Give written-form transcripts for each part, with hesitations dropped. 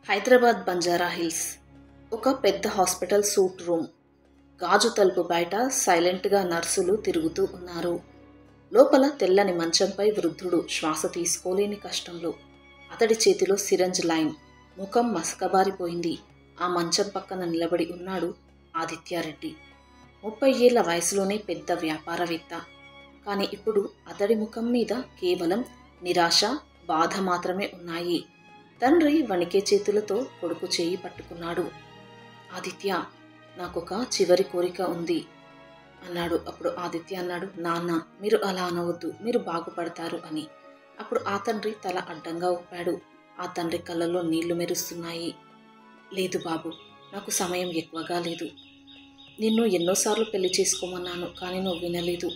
Hyderabad Banjara hills ఒక పెద్ద hospital suite room. గాజు తలుపు బయట సైలెంట్గా నర్సులు తిరుగుతూ ఉన్నారు. లోపల తెల్లని మంచంపై వృద్ధుడు శ్వాస తీసుకోలేని కష్టంలో. అతడి చేతిలో సిరంజ్ లైన్. ముఖం మసకబారిపోయింది. ఆ మంచం పక్కన నిలబడి ఉన్నాడు ఆదిత్యారెడ్డి. 30 ఏళ్ల వయసులోనే పెద్ద వ్యాపారవేత్త. కానీ ఇప్పుడు అతడి ముఖం మీద కేవలం నిరాశ, బాధ మాత్రమే ఉన్నాయి. తండ్రి వణికే చేతులతో కొడుకు చేయి పట్టుకున్నాడు. ఆదిత్య, నాకొక చివరి కోరిక ఉంది అన్నాడు. అప్పుడు ఆదిత్య అన్నాడు, నాన్న, మీరు అలా అనవద్దు, మీరు బాగుపడతారు అని. అప్పుడు ఆ తండ్రి తల అడ్డంగా ఊపాడు. ఆ తండ్రి కళ్ళల్లో నీళ్లు మెరుస్తున్నాయి. లేదు బాబు, నాకు సమయం ఎక్కువగా లేదు. నిన్ను ఎన్నోసార్లు పెళ్లి చేసుకోమన్నాను, కానీ నువ్వు వినలేదు.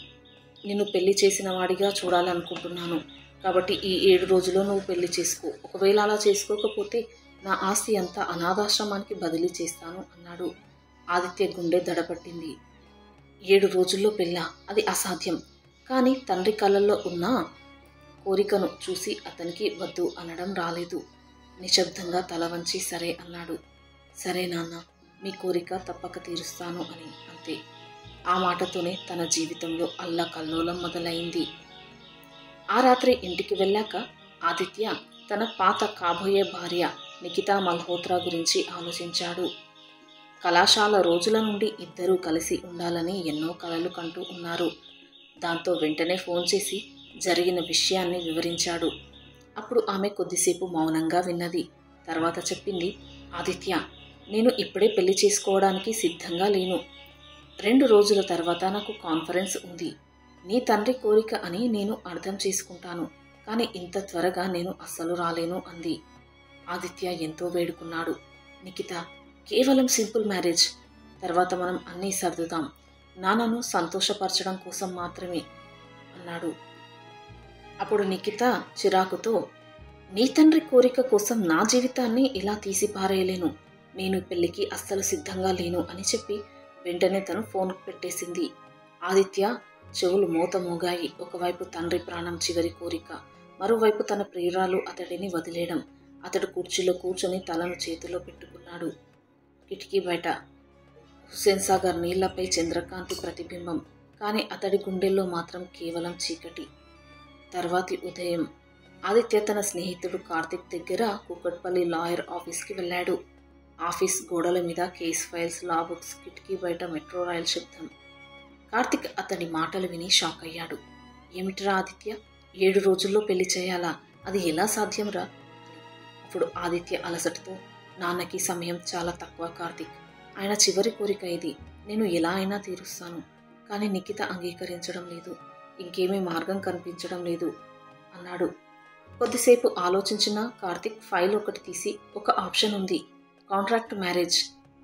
నిన్ను పెళ్లి చేసిన వాడిగా చూడాలనుకుంటున్నాను. కాబట్టి ఈ 7 రోజుల్లో నువ్వు పెళ్లి చేసుకో. ఒకవేళ అలా చేసుకోకపోతే నా ఆస్తి అంతా అనాథాశ్రమానికి బదిలీ చేస్తాను అన్నాడు. ఆదిత్య గుండె దడపట్టింది. 7 రోజుల్లో పెళ్ళా? అది అసాధ్యం. కానీ తండ్రి కళ్ళల్లో ఉన్న కోరికను చూసి అతనికి వద్దు అనడం రాలేదు. నిశ్శబ్దంగా తల వంచి సరే అన్నాడు. సరే నాన్న, మీ కోరిక తప్పక తీరుస్తాను అని. అంతే. ఆ మాటతోనే తన జీవితంలో అల్లకల్లోలం మొదలైంది. ఆ రాత్రి ఇంటికి వెళ్ళాక ఆదిత్య తన పాత కాబోయే భార్య నిఖితా మల్హోత్రా గురించి ఆలోచించాడు. కళాశాల రోజుల నుండి ఇద్దరూ కలిసి ఉండాలని ఎన్నో కలలు కంటూ ఉన్నారు. దాంతో వెంటనే ఫోన్ చేసి జరిగిన విషయాన్ని వివరించాడు. అప్పుడు ఆమె కొద్దిసేపు మౌనంగా విన్నది. తర్వాత చెప్పింది, ఆదిత్య, నేను ఇప్పుడే పెళ్లి చేసుకోవడానికి సిద్ధంగా లేను. 2 రోజుల తర్వాత నాకు కాన్ఫరెన్స్ ఉంది. నీ తండ్రి కోరిక అని నేను అర్థం చేసుకుంటాను, కానీ ఇంత త్వరగా నేను అస్సలు రాలేను అంది. ఆదిత్య ఎంతో వేడుకున్నాడు. నిఖిత, కేవలం సింపుల్ మ్యారేజ్. తర్వాత మనం అన్నీ సర్దుదాం. నాన్నను సంతోషపరచడం కోసం మాత్రమే అన్నాడు. అప్పుడు నిఖిత చిరాకుతో, నీ తండ్రి కోరిక కోసం నా జీవితాన్ని ఇలా తీసి పారేయలేను. నేను పెళ్లికి అస్సలు సిద్ధంగా లేను అని చెప్పి వెంటనే తను ఫోన్ పెట్టేసింది. ఆదిత్య చెవులు మోత మోగాయి. ఒకవైపు తండ్రి ప్రాణం చివరి కోరిక, మరోవైపు తన ప్రియురాలు అతడిని వదిలేయడం. అతడు కుర్చీలో కూర్చొని తలను చేతిలో పెట్టుకున్నాడు. కిటికీ బయట హుస్సేన్ సాగర్ నీళ్లపై చంద్రకాంతి ప్రతిబింబం. కానీ అతడి గుండెల్లో మాత్రం కేవలం చీకటి. తర్వాతి ఉదయం ఆదిత్య తన స్నేహితుడు కార్తిక్ దగ్గర కూకట్పల్లి లాయర్ ఆఫీస్కి వెళ్ళాడు. ఆఫీస్ గోడల మీద కేస్ ఫైల్స్, లా బుక్స్, కిటికీ బయట మెట్రో రైల్ శబ్దం. కార్తిక్ అతడి మాటలు విని షాక్ అయ్యాడు. ఏమిట్రా ఆదిత్య, 7 రోజుల్లో పెళ్లి చేయాలా? అది ఎలా సాధ్యంరా? అప్పుడు ఆదిత్య అలసటతో, నాన్నకి సమయం చాలా తక్కువ కార్తిక్. ఆయన చివరి కోరిక ఇది. నేను ఎలా అయినా తీరుస్తాను. కానీ నిఖిత అంగీకరించడం లేదు. ఇంకేమీ మార్గం కనిపించడం లేదు అన్నాడు. కొద్దిసేపు ఆలోచించిన కార్తిక్ ఫైల్ ఒకటి తీసి, ఒక ఆప్షన్ ఉంది. Contract marriage.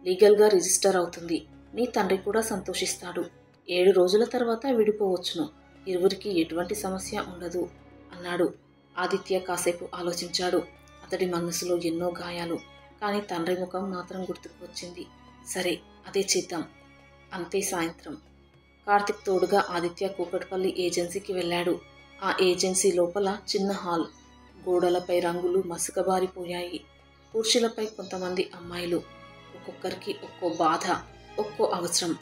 లీగల్గా రిజిస్టర్ అవుతుంది. నీ తండ్రి కూడా సంతోషిస్తాడు. 7 రోజుల తర్వాత విడిపోవచ్చును. ఇరువురికి ఎటువంటి సమస్య ఉండదు అన్నాడు. ఆదిత్య కాసేపు ఆలోచించాడు. అతడి మనసులో ఎన్నో గాయాలు, కానీ తండ్రి ముఖం మాత్రం గుర్తుకు వచ్చింది. సరే, అదే చేద్దాం. అంతే. సాయంత్రం కార్తిక్ తోడుగా ఆదిత్య కూకట్పల్లి ఏజెన్సీకి వెళ్ళాడు. ఆ ఏజెన్సీ లోపల చిన్న హాల్. గోడలపై రంగులు మసకబారిపోయాయి. కుర్చీలపై కొంతమంది అమ్మాయిలు. ఒక్కొక్కరికి ఒక్కో బాధ, ఒక్కో అవసరం.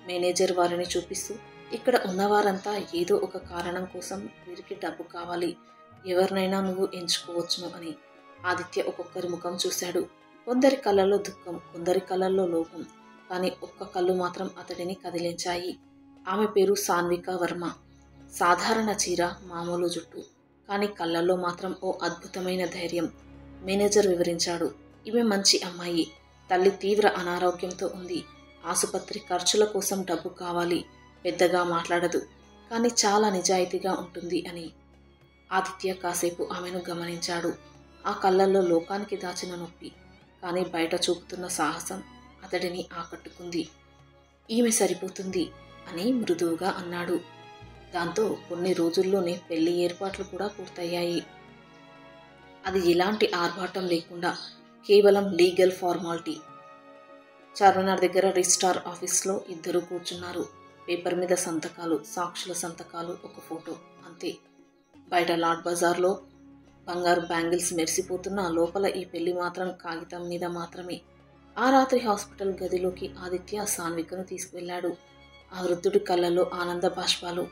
మేనేజర్ వారిని చూపిస్తూ, ఇక్కడ ఉన్నవారంతా ఏదో ఒక కారణం కోసం వీరికి డబ్బు కావాలి. ఎవరినైనా నువ్వు ఎంచుకోవచ్చును అని. ఆదిత్య ఒక్కొక్కరి ముఖం చూశాడు. కొందరి కళ్ళల్లో దుఃఖం, కొందరి కళ్ళల్లో లోపం. కానీ ఒక్క కళ్ళు మాత్రం అతడిని కదిలించాయి. ఆమె పేరు సాన్విక వర్మ. సాధారణ చీర, మామూలు జుట్టు, కానీ కళ్ళల్లో మాత్రం ఓ అద్భుతమైన ధైర్యం. మేనేజర్ వివరించాడు. ఈమె మంచి అమ్మాయి. తల్లి తీవ్ర అనారోగ్యంతో ఉంది. ఆసుపత్రి ఖర్చుల కోసం డబ్బు కావాలి. పెద్దగా మాట్లాడదు, కానీ చాలా నిజాయితీగా ఉంటుంది అని. ఆదిత్య కాసేపు ఆమెను గమనించాడు. ఆ కళ్ళల్లో లోకానికి దాచిన నొప్పి, కానీ బయట చూపుతున్న సాహసం అతడిని ఆకట్టుకుంది. ఈమె సరిపోతుంది అని మృదువుగా అన్నాడు. దాంతో కొన్ని రోజుల్లోనే పెళ్లి ఏర్పాట్లు కూడా పూర్తయ్యాయి. అది ఎలాంటి ఆర్భాటం లేకుండా, కేవలం లీగల్ ఫార్మాలిటీ. చార్మినార్ దగ్గర రిజిస్ట్రార్ ఆఫీస్లో ఇద్దరు కూర్చున్నారు. పేపర్ మీద సంతకాలు, సాక్షుల సంతకాలు, ఒక ఫోటో, అంతే. బయట లాడ్ బజార్లో బంగారు బ్యాంగిల్స్ మెరిసిపోతున్న లోపల ఈ పెళ్లి మాత్రం కాగితం మీద మాత్రమే. ఆ రాత్రి హాస్పిటల్ గదిలోకి ఆదిత్య సాన్వికను తీసుకువెళ్ళాడు. ఆ వృద్ధుడి కళ్ళల్లో ఆనంద బాష్పాలు.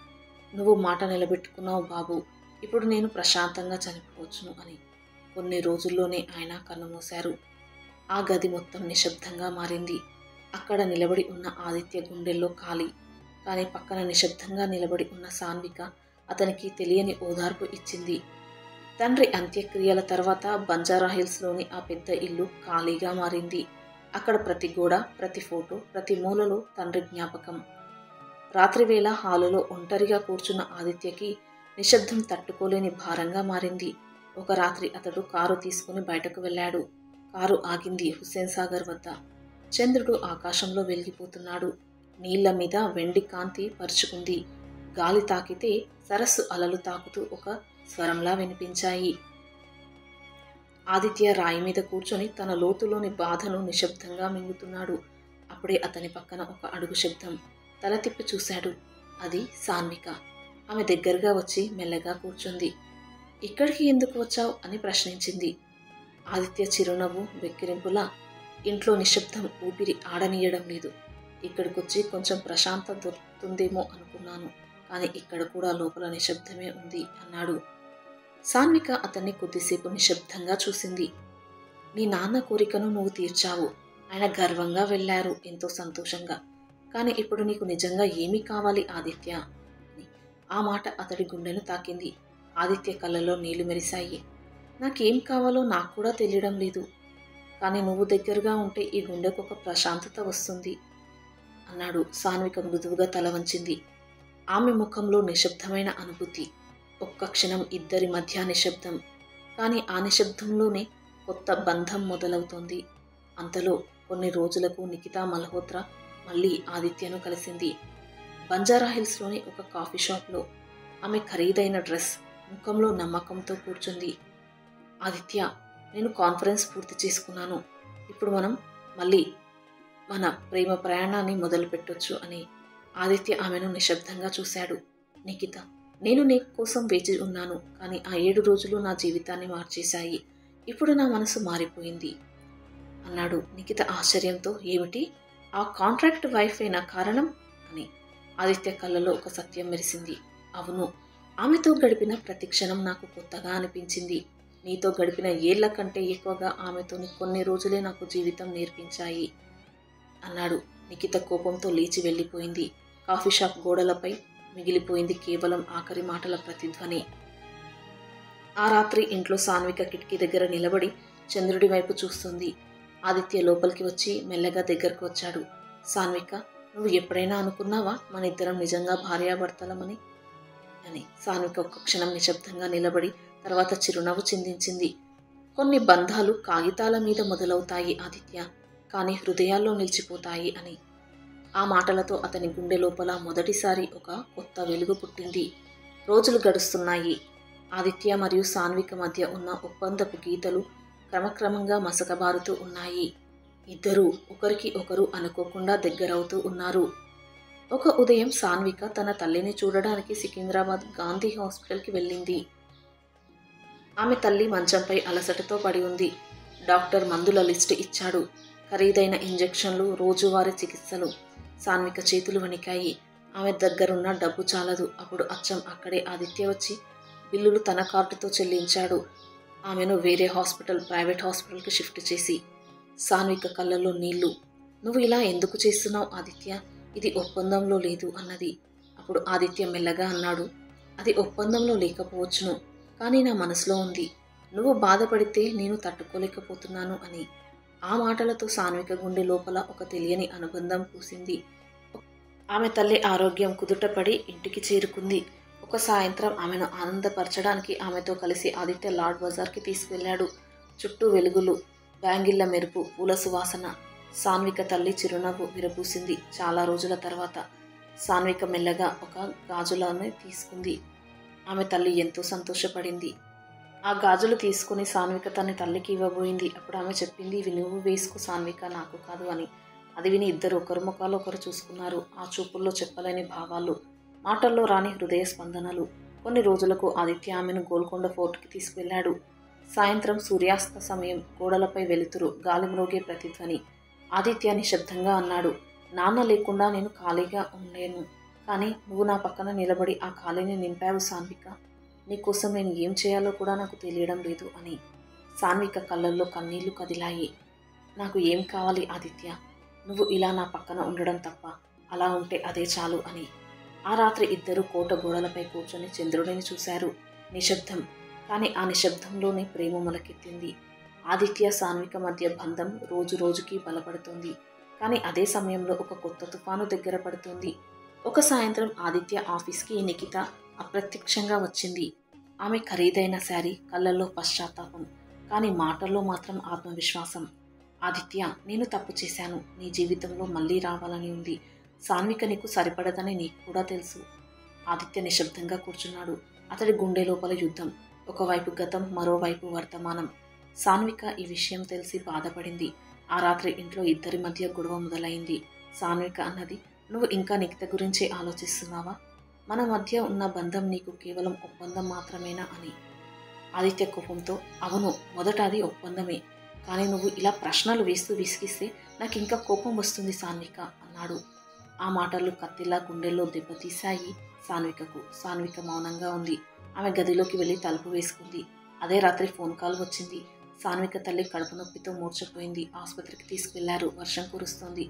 నువ్వు మాట నిలబెట్టుకున్నావు బాబు, ఇప్పుడు నేను ప్రశాంతంగా చనిపోవచ్చును అని. కొన్ని రోజుల్లోనే ఆయన కన్నుమూశారు. ఆ గది మొత్తం నిశ్శబ్దంగా మారింది. అక్కడ నిలబడి ఉన్న ఆదిత్య గుండెల్లో ఖాళీ. కానీ పక్కన నిశ్శబ్దంగా నిలబడి ఉన్న సాన్విక అతనికి తెలియని ఓదార్పు ఇచ్చింది. తండ్రి అంత్యక్రియల తర్వాత బంజారాహిల్స్లోని ఆ పెద్ద ఇల్లు ఖాళీగా మారింది. అక్కడ ప్రతి గోడ, ప్రతి ఫోటో, ప్రతి మూలలో తండ్రి జ్ఞాపకం. రాత్రివేళ హాలులో ఒంటరిగా కూర్చున్న ఆదిత్యకి నిశ్శబ్దం తట్టుకోలేని భారంగా మారింది. ఒక రాత్రి అతడు కారు తీసుకుని బయటకు వెళ్ళాడు. కారు ఆగింది హుస్సేన్ సాగర్ వద్ద. చంద్రుడు ఆకాశంలో వెలిగిపోతున్నాడు. నీళ్ల మీద వెండి కాంతి పరుచుకుంది. గాలి తాకితే సరస్సు అలలు తాకుతూ ఒక స్వరంలా వినిపించాయి. ఆదిత్య రాయి మీద కూర్చొని తన లోతులోని బాధను నిశ్శబ్దంగా మింగుతున్నాడు. అప్పుడే అతని పక్కన ఒక అడుగు శబ్దం. తల తిప్పి చూశాడు. అది సాన్విక. ఆమె దగ్గరగా వచ్చి మెల్లగా కూర్చుంది. ఇక్కడికి ఎందుకు వచ్చావు అని ప్రశ్నించింది. ఆదిత్య చిరునవ్వు వెక్కిరింపులా, ఇంట్లో నిశ్శబ్దం ఊపిరి ఆడనీయడం లేదు. ఇక్కడికొచ్చి కొంచెం ప్రశాంతత దొరుకుతుందేమో అనుకున్నాను, కానీ ఇక్కడ కూడా లోపల నిశ్శబ్దమే ఉంది అన్నాడు. సాన్విక అతన్ని కొద్దిసేపు నిశ్శబ్దంగా చూసింది. నీ నాన్న కోరికను నువ్వు తీర్చావు. ఆయన గర్వంగా వెళ్ళారు, ఎంతో సంతోషంగా. కానీ ఇప్పుడు నీకు నిజంగా ఏమీ కావాలి ఆదిత్య అని. ఆ మాట అతడి గుండెను తాకింది. ఆదిత్య కళ్ళలో నీళ్లు మెరిశాయి. నాకేం కావాలో నాకు కూడా తెలియడం లేదు, కానీ నువ్వు దగ్గరగా ఉంటే ఈ గుండెకు ఒక ప్రశాంతత వస్తుంది అన్నాడు. సాన్విక మృదువుగా తల వంచింది. ఆమె ముఖంలో నిశ్శబ్దమైన అనుభూతి. ఒక్క క్షణం ఇద్దరి మధ్య నిశ్శబ్దం. కానీ ఆ నిశ్శబ్దంలోనే కొత్త బంధం మొదలవుతోంది. అంతలో కొన్ని రోజులకు నిఖితా మల్హోత్రా మళ్ళీ ఆదిత్యను కలిసింది. బంజారాహిల్స్లోని ఒక కాఫీ షాప్లో. ఆమె ఖరీదైన డ్రెస్, ముఖంలో నమ్మకంతో కూర్చుంది. ఆదిత్య, నేను కాన్ఫరెన్స్ పూర్తి చేసుకున్నాను. ఇప్పుడు మనం మళ్ళీ మన ప్రేమ ప్రయాణాన్ని మొదలు పెట్టొచ్చు అని. ఆదిత్య ఆమెను నిశ్శబ్దంగా చూశాడు. నిఖిత, నేను నీ కోసం వేచి ఉన్నాను, కానీ ఆ 7 రోజులు నా జీవితాన్ని మార్చేశాయి. ఇప్పుడు నా మనసు మారిపోయింది అన్నాడు. నిఖిత ఆశ్చర్యంతో, ఏమిటి, ఆ కాంట్రాక్ట్ వైఫేనా కారణం అని. ఆదిత్య కళ్ళలో ఒక సత్యం మెరిసింది. అవును, ఆమెతో గడిపిన ప్రతి క్షణం నాకు కొత్తగా అనిపించింది. నీతో గడిపిన ఏళ్ల కంటే ఎక్కువగా ఆమెతోని కొన్ని రోజులే నాకు జీవితం నేర్పించాయి అన్నాడు. నిఖిత కోపంతో లేచి వెళ్ళిపోయింది. కాఫీ షాప్ గోడలపై మిగిలిపోయింది కేవలం ఆఖరి మాటల ప్రతిధ్వని. ఆ రాత్రి ఇంట్లో సాన్విక కిటికీ దగ్గర నిలబడి చంద్రుడి వైపు చూస్తుంది. ఆదిత్య లోపలికి వచ్చి మెల్లగా దగ్గరకు వచ్చాడు. సాన్విక, నువ్వు ఎప్పుడైనా అనుకున్నావా మన ఇద్దరం నిజంగా భార్యాభర్తలమని అని. సాన్విక ఒక్క క్షణం నిశ్శబ్దంగా నిలబడి తర్వాత చిరునవ్వు చిందించింది. కొన్ని బంధాలు కాగితాల మీద మొదలవుతాయి ఆదిత్య, కానీ హృదయాల్లో నిలిచిపోతాయి అని. ఆ మాటలతో అతని గుండె లోపల మొదటిసారి ఒక కొత్త వెలుగు పుట్టింది. రోజులు గడుస్తున్నాయి. ఆదిత్య మరియు సాన్విక మధ్య ఉన్న ఒప్పందపు గీతలు క్రమక్రమంగా మసకబారుతూ ఉన్నాయి. ఇద్దరూ ఒకరికి ఒకరు అనుకోకుండా దగ్గరవుతూ ఉన్నారు. ఒక ఉదయం సాన్విక తన తల్లిని చూడడానికి సికింద్రాబాద్ గాంధీ హాస్పిటల్కి వెళ్ళింది. ఆమె తల్లి మంచంపై అలసటతో పడి ఉంది. డాక్టర్ మందుల లిస్టు ఇచ్చాడు. ఖరీదైన ఇంజెక్షన్లు, రోజువారీ చికిత్సలు. సాన్విక చేతులు వణికాయి. ఆమె దగ్గరున్న డబ్బు చాలదు. అప్పుడు అచ్చం అక్కడే ఆదిత్య వచ్చి బిల్లులు తన కార్డుతో చెల్లించాడు. ఆమెను వేరే ప్రైవేట్ హాస్పిటల్కి షిఫ్ట్ చేసి. సాన్విక కళ్ళల్లో నీళ్లు. నువ్వు ఇలా ఎందుకు చేస్తున్నావు ఆదిత్య? ఇది ఒప్పందంలో లేదు అన్నది. అప్పుడు ఆదిత్య మెల్లగా అన్నాడు, అది ఒప్పందంలో లేకపోవచ్చును, కానీ నా మనసులో ఉంది. నువ్వు బాధపడితే నేను తట్టుకోలేకపోతున్నాను అని. ఆ మాటలతో సాన్విక గుండె లోపల ఒక తెలియని అనుబంధం పూసింది. ఆమె తల్లి ఆరోగ్యం కుదుటపడి ఇంటికి చేరుకుంది. ఒక సాయంత్రం ఆమెను ఆనందపరచడానికి ఆమెతో కలిసి ఆదిత్య లాడ్ బజార్కి తీసుకెళ్లాడు. చుట్టూ వెలుగులు, బ్యాంగిళ్ల మెరుపు, పూల సువాసన. సాన్విక తల్లి చిరునవ్వు విరబూసింది. చాలా రోజుల తర్వాత సాన్విక మెల్లగా ఒక గాజులను తీసుకుంది. ఆమె తల్లి ఎంతో సంతోషపడింది. ఆ గాజులు తీసుకుని సాన్విక తన తల్లికి ఇవ్వబోయింది. అప్పుడు ఆమె చెప్పింది, ఇవి నువ్వు వేసుకో సాన్విక, నాకు కాదు అని. అది విని ఇద్దరు ఒకరి ముఖాలు ఒకరు చూసుకున్నారు. ఆ చూపుల్లో చెప్పలేని భావాలు, మాటల్లో రాని హృదయ స్పందనలు. కొన్ని రోజులకు ఆదిత్య ఆమెను గోల్కొండ ఫోర్ట్కి తీసుకువెళ్ళాడు. సాయంత్రం సూర్యాస్త సమయం, గోడలపై వెలుతురు, గాలి మ్రోగే ప్రతిధ్వని. ఆదిత్య నిశ్శబ్దంగా అన్నాడు, నాన్న లేకుండా నేను ఖాళీగా ఉండలేను. కానీ నువ్వు నా పక్కన నిలబడి ఆ ఖాళీని నింపావు సాన్విక. నీకోసం నేను ఏం చేయాలో కూడా నాకు తెలియడం లేదు అని. సాన్విక కళ్ళల్లో కన్నీళ్లు కదిలాయి. నాకు ఏం కావాలి ఆదిత్య? నువ్వు ఇలా నా పక్కన ఉండడం తప్ప. అలా ఉంటే అదే చాలు అని. ఆ రాత్రి ఇద్దరు కోట గోడలపై కూర్చొని చంద్రుడిని చూశారు. నిశ్శబ్దం. కానీ ఆ నిశ్శబ్దంలోనే ప్రేమ మొలకెత్తింది. ఆదిత్య సాన్విక మధ్య బంధం రోజు రోజుకి బలపడుతోంది. కానీ అదే సమయంలో ఒక కొత్త తుఫాను దగ్గర పడుతోంది. ఒక సాయంత్రం ఆదిత్య ఆఫీస్కి నిఖిత అప్రత్యక్షంగా వచ్చింది. ఆమె ఖరీదైన శారీ, కళ్ళల్లో పశ్చాత్తాపం, కానీ మాటల్లో మాత్రం ఆత్మవిశ్వాసం. ఆదిత్య, నేను తప్పు చేశాను. నీ జీవితంలో మళ్ళీ రావాలని ఉంది. సాన్విక నీకు సరిపడదని నీకు కూడా తెలుసు. ఆదిత్య నిశ్శబ్దంగా కూర్చున్నాడు. అతడి గుండె లోపల యుద్ధం. ఒకవైపు గతం, మరోవైపు వర్తమానం. సాన్విక ఈ విషయం తెలిసి బాధపడింది. ఆ రాత్రి ఇంట్లో ఇద్దరి మధ్య గొడవ మొదలైంది. సాన్విక అన్నది, నువ్వు ఇంకా నిఖిత గురించే ఆలోచిస్తున్నావా? మన మధ్య ఉన్న బంధం నీకు కేవలం ఒప్పందం మాత్రమేనా అని. ఆదిత్య కోపంతో, అవును, మొదట అది ఒప్పందమే. కానీ నువ్వు ఇలా ప్రశ్నలు వేస్తూ విసిగిస్తే నాకు ఇంకా కోపం వస్తుంది సాన్విక అన్నాడు. ఆ మాటలు కత్తిలా గుండెల్లో దెబ్బతీశాయి సాన్వికకు. సాన్విక మౌనంగా ఉంది. ఆమె గదిలోకి వెళ్ళి తలుపు వేసుకుంది. అదే రాత్రి ఫోన్ కాల్ వచ్చింది. సాన్విక తల్లి కడుపు నొప్పితో మూర్చపోయింది. ఆసుపత్రికి తీసుకెళ్లారు. వర్షం కురుస్తోంది.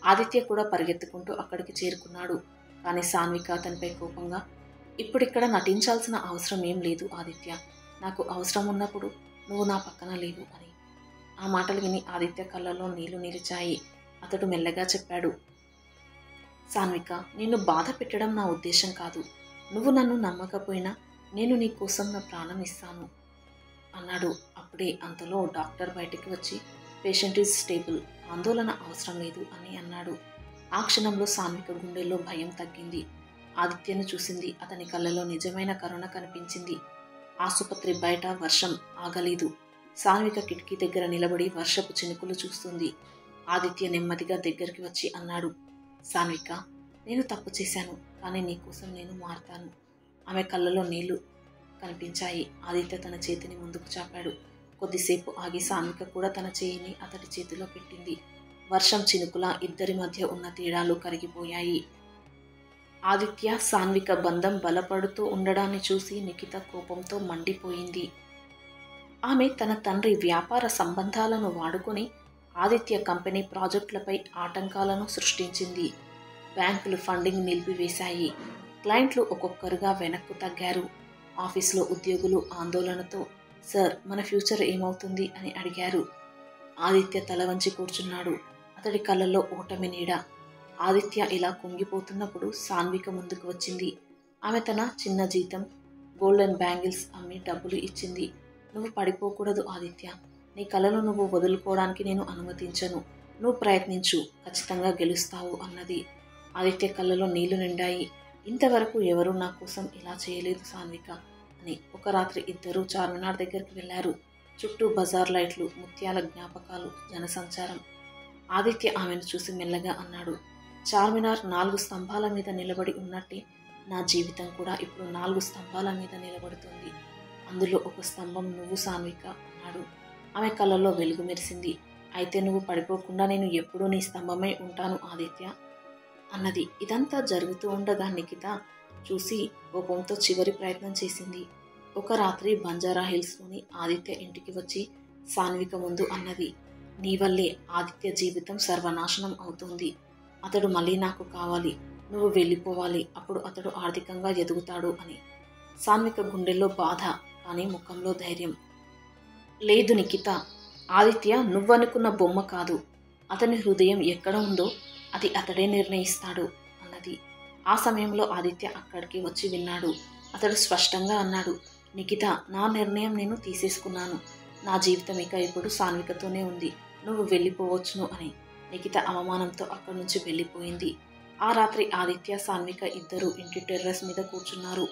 ఆదిత్య కూడా పరిగెత్తుకుంటూ అక్కడికి చేరుకున్నాడు. కానీ సాన్విక అతనిపై కోపంగా, ఇప్పుడిక్కడ నటించాల్సిన అవసరం ఏం లేదు ఆదిత్య. నాకు అవసరం ఉన్నప్పుడు నువ్వు నా పక్కన లేవు అని. ఆ మాటలు విని ఆదిత్య కళ్ళలో నీళ్లు నిలిచాయి. అతడు మెల్లగా చెప్పాడు, సాన్విక, నిన్ను బాధ పెట్టడం నా ఉద్దేశం కాదు. నువ్వు నన్ను నమ్మకపోయినా నేను నీ కోసం నా ప్రాణం ఇస్తాను అన్నాడు. అప్పుడే అంతలో డాక్టర్ బయటికి వచ్చి, పేషెంట్ ఈజ్ స్టేబుల్, ఆందోళన అవసరం లేదు అని అన్నాడు. ఆ క్షణంలో సాన్విక గుండెల్లో భయం తగ్గింది. ఆదిత్యను చూసింది. అతని కళ్ళలో నిజమైన కరుణ కనిపించింది. ఆసుపత్రి బయట వర్షం ఆగలేదు. సాన్విక కిటికీ దగ్గర నిలబడి వర్షపు చినుకులు చూస్తుంది. ఆదిత్య నెమ్మదిగా దగ్గరికి వచ్చి అన్నాడు, సాన్విక, నేను తప్పు చేశాను, కానీ నీకోసం నేను మారతాను. ఆమె కళ్ళలో నీళ్లు కనిపించాయి. ఆదిత్య తన చేతిని ముందుకు చాపాడు. కొద్దిసేపు ఆగి సాన్విక కూడా తన చేయిని అతడి చేతిలో పెట్టింది. వర్షం చినుకులా ఇద్దరి మధ్య ఉన్న తేడాలు కరిగిపోయాయి. ఆదిత్య సాన్విక బంధం బలపడుతూ ఉండడాన్ని చూసి నిఖిత కోపంతో మండిపోయింది. ఆమె తన తండ్రి వ్యాపార సంబంధాలను వాడుకొని ఆదిత్య కంపెనీ ప్రాజెక్టులపై ఆటంకాలను సృష్టించింది. బ్యాంకులు ఫండింగ్ నిలిపివేశాయి. క్లయింట్లు ఒక్కొక్కరుగా వెనక్కు తగ్గారు. ఆఫీసులో ఉద్యోగులు ఆందోళనతో, సార్, మన ఫ్యూచర్ ఏమవుతుంది అని అడిగారు. ఆదిత్య తల వంచి కూర్చున్నాడు. అతడి కళ్ళల్లో ఓటమి నీడ. ఆదిత్య ఇలా కుంగిపోతున్నప్పుడు సాన్విక ముందుకు వచ్చింది. ఆమె తన చిన్న జీతం, గోల్డెన్ బ్యాంగిల్స్ అమ్మి డబ్బులు ఇచ్చింది. నువ్వు పడిపోకూడదు ఆదిత్య. నీ కలలు నువ్వు వదులుకోవడానికి నేను అనుమతించను. నువ్వు ప్రయత్నించు, ఖచ్చితంగా గెలుస్తావు అన్నది. ఆదిత్య కళ్ళలో నీళ్లు నిండాయి. ఇంతవరకు ఎవరూ నా కోసం ఇలా చేయలేదు సాన్విక అని. ఒక రాత్రి ఇద్దరూ చార్మినార్ దగ్గరికి వెళ్లారు. చుట్టూ బజార్ లైట్లు, ముత్యాల జ్ఞాపకాలు, జనసంచారం. ఆదిత్య ఆమెను చూసి మెల్లగా అన్నాడు, చార్మినార్ 4 స్తంభాల మీద నిలబడి ఉన్నట్టే నా జీవితం కూడా ఇప్పుడు 4 స్తంభాల మీద నిలబడుతుంది. అందులో ఒక స్తంభం నువ్వు సాన్విక అన్నాడు. ఆమె కళ్ళల్లో వెలుగు మెరిసింది. అయితే నువ్వు పడిపోకుండా నేను ఎప్పుడూ నీ స్తంభమై ఉంటాను ఆదిత్య అన్నది. ఇదంతా జరుగుతూ ఉండగా నిఖిత చూసి కోపంతో చివరి ప్రయత్నం చేసింది. ఒక రాత్రి బంజారా హిల్స్లోని ఆదిత్య ఇంటికి వచ్చి సాన్విక ముందు అన్నది, నీ వల్లే ఆదిత్య జీవితం సర్వనాశనం అవుతుంది. అతడు మళ్ళీ నాకు కావాలి. నువ్వు వెళ్ళిపోవాలి. అప్పుడు అతడు ఆర్థికంగా ఎదుగుతాడు అని. సాన్విక గుండెల్లో బాధ, కానీ ముఖంలో ధైర్యం. లేదు నిఖిత, ఆదిత్య నువ్వనుకున్న బొమ్మ కాదు. అతని హృదయం ఎక్కడ ఉందో అది అతడే నిర్ణయిస్తాడు అన్నది. ఆ సమయంలో ఆదిత్య అక్కడికి వచ్చి విన్నాడు. అతడు స్పష్టంగా అన్నాడు, నిఖిత, నా నిర్ణయం నేను తీసేసుకున్నాను. నా జీవితం ఇక ఇప్పుడు సాన్వికతోనే ఉంది. నువ్వు వెళ్ళిపోవచ్చును అని. నిఖిత అవమానంతో అక్కడి నుంచి వెళ్ళిపోయింది. ఆ రాత్రి ఆదిత్య, సాన్విక ఇద్దరు ఇంటి టెర్రస్ మీద కూర్చున్నారు.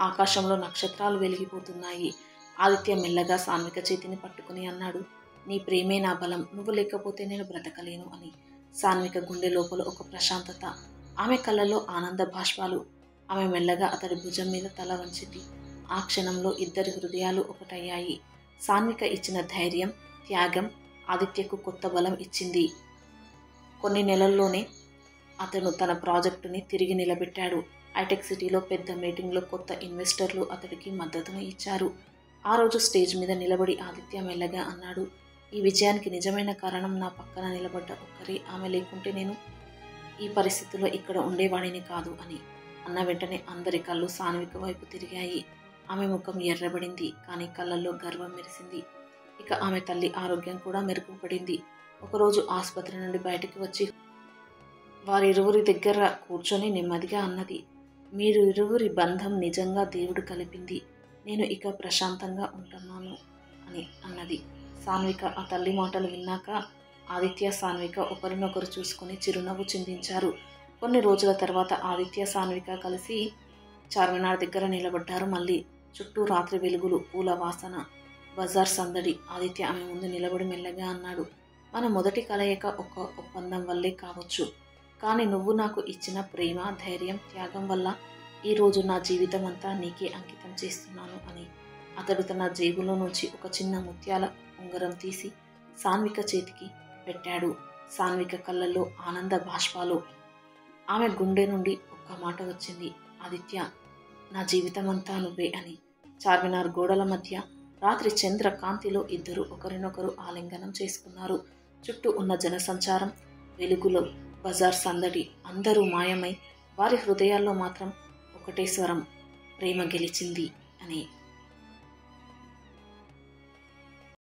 ఆకాశంలో నక్షత్రాలు వెలిగిపోతున్నాయి. ఆదిత్య మెల్లగా సాన్విక చేతిని పట్టుకుని అన్నాడు, నీ ప్రేమే నా బలం. నువ్వు లేకపోతే నేను బ్రతకలేను అని. సాన్విక గుండె లోపల ఒక ప్రశాంతత. ఆమె కళ్ళలో ఆనంద బాష్పాలు. ఆమె మెల్లగా అతడి భుజం మీద తల వంచింది. ఆ క్షణంలో ఇద్దరి హృదయాలు ఒకటయ్యాయి. సాన్విక ఇచ్చిన ధైర్యం, త్యాగం ఆదిత్యకు కొత్త బలం ఇచ్చింది. కొన్ని నెలల్లోనే అతను తన ప్రాజెక్టుని తిరిగి నిలబెట్టాడు. హైటెక్ సిటీలో పెద్ద మీటింగ్లో కొత్త ఇన్వెస్టర్లు అతడికి మద్దతును ఇచ్చారు. ఆ రోజు స్టేజ్ మీద నిలబడి ఆదిత్య మెల్లగా అన్నాడు, ఈ విజయానికి నిజమైన కారణం నా పక్కన నిలబడ్డ ఒక్కరే. ఆమె లేకుంటే నేను ఈ పరిస్థితుల్లో ఇక్కడ ఉండేవాడిని కాదు అని. అన్న వెంటనే అందరి కళ్ళు సాన్విక వైపు తిరిగాయి. ఆమె ముఖం ఎర్రబడింది, కానీ కళ్ళల్లో గర్వం మెరిసింది. ఇక ఆమె తల్లి ఆరోగ్యం కూడా మెరుగుపడింది. ఒకరోజు ఆసుపత్రి నుండి బయటికి వచ్చి వారిరువురి దగ్గర కూర్చొని నెమ్మదిగా అన్నది, మీరు ఇరువురి బంధం నిజంగా దేవుడు కలిపింది. నేను ఇక ప్రశాంతంగా ఉంటున్నాను అని అన్నది. సాన్విక ఆ తల్లి మాటలు విన్నాక ఆదిత్య, సాన్విక ఒకరినొకరు చూసుకుని చిరునవ్వు చిందించారు. కొన్ని రోజుల తర్వాత ఆదిత్య, సాన్విక కలిసి చార్మినార్ దగ్గర నిలబడ్డారు. మళ్ళీ చుట్టూ రాత్రి వెలుగులు, పూల వాసన, బజార్ సందడి. ఆదిత్య ఆమె ముందు నిలబడి మెల్లగా అన్నాడు, మన మొదటి కలయిక ఒక ఒప్పందం వల్లే కావచ్చు, కానీ నువ్వు నాకు ఇచ్చిన ప్రేమ, ధైర్యం, త్యాగం వల్ల ఈరోజు నా జీవితం అంతా నీకే అంకితం చేస్తున్నాను అని. అతడు తన జేబులో నుంచి ఒక చిన్న ముత్యాల ఉంగరం తీసి సాన్విక చేతికి పెట్టాడు. సాన్విక కళ్ళల్లో ఆనంద బాష్పాలు. ఆమె గుండె నుండి ఒక్క మాట వచ్చింది, ఆదిత్య, నా జీవితం అంతా నువ్వే అని. చార్మినార్ గోడల మధ్య రాత్రి చంద్ర కాంతిలో ఇద్దరు ఒకరినొకరు ఆలింగనం చేసుకున్నారు. చుట్టూ ఉన్న జనసంచారం, వెలుగులో, బజార్ సందడి అందరూ మాయమై వారి హృదయాల్లో మాత్రం ఒకటే స్వరం, ప్రేమ గెలిచింది అని.